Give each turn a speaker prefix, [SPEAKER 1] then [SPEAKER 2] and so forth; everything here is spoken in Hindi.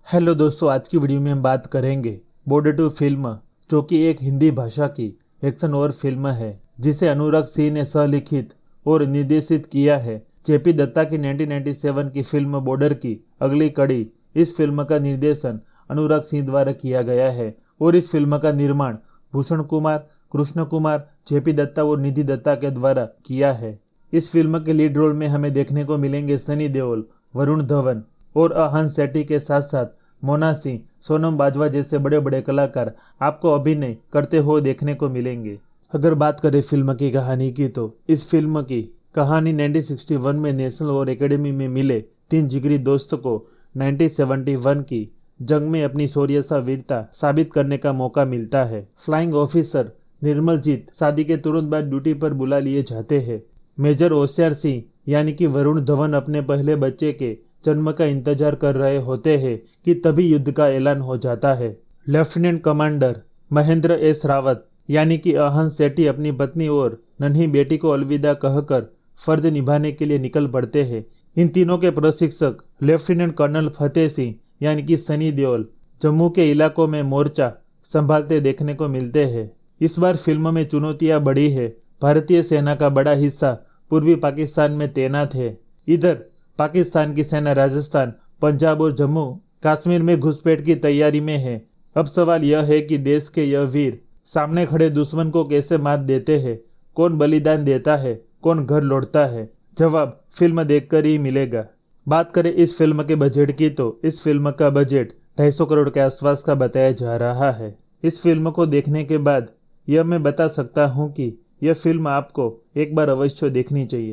[SPEAKER 1] हेलो दोस्तों, आज की वीडियो में हम बात करेंगे बॉर्डर टू फिल्म, जो कि एक हिंदी भाषा की एक्शन और फिल्म है जिसे अनुराग सिंह ने सहलिखित और निर्देशित किया है। जेपी दत्ता की 1997 की फिल्म बॉर्डर की अगली कड़ी। इस फिल्म का निर्देशन अनुराग सिंह द्वारा किया गया है और इस फिल्म का निर्माण भूषण कुमार, कृष्ण कुमार, जेपी दत्ता और निधि दत्ता के द्वारा किया है। इस फिल्म के लीड रोल में हमें देखने को मिलेंगे सनी देओल, वरुण धवन और हंस सेठी के साथ साथ मोना सिंह, सोनम बाजवा जैसे बड़े बड़े कलाकार आपको अभिनय करते हुए देखने को मिलेंगे। अगर बात करें फिल्म की कहानी की, तो इस फिल्म की कहानी 1961 में नेशनल वॉर एकेडमी में मिले 3 जिगरी दोस्त को 1971 की जंग में अपनी शौर्यता वीरता साबित करने का मौका मिलता है। फ्लाइंग ऑफिसर निर्मलजीत शादी के तुरंत बाद ड्यूटी पर बुला लिए जाते हैं। मेजर होशियार सिंह यानी कि वरुण धवन अपने पहले बच्चे के जन्म का इंतजार कर रहे होते हैं कि तभी युद्ध का ऐलान हो जाता है। Lieutenant commander Mahendra S Rawat यानी कि हंस सेठी अपनी पत्नी और नन्ही बेटी को अलविदा कहकर फर्ज निभाने के लिए निकल पड़ते हैं। इन तीनों के प्रशिक्षक लेफ्टिनेंट कर्नल फतेह सिंह यानी कि सनी देओल जम्मू के इलाकों में मोर्चा संभालते देखने को मिलते हैं। इस बार फिल्म में चुनौतियां बढ़ी है। भारतीय सेना का बड़ा हिस्सा पूर्वी पाकिस्तान में तैनात है। इधर पाकिस्तान की सेना राजस्थान, पंजाब और जम्मू कश्मीर में घुसपैठ की तैयारी में है। अब सवाल यह है कि देश के यह वीर सामने खड़े दुश्मन को कैसे मात देते हैं, कौन बलिदान देता है, कौन घर लौटता है। जवाब फिल्म देखकर ही मिलेगा। बात करें इस फिल्म के बजट की, तो इस फिल्म का बजट 250 करोड़ के आसपास का बताया जा रहा है। इस फिल्म को देखने के बाद यह मैं बता सकता हूँ कि यह फिल्म आपको एक बार अवश्य देखनी चाहिए।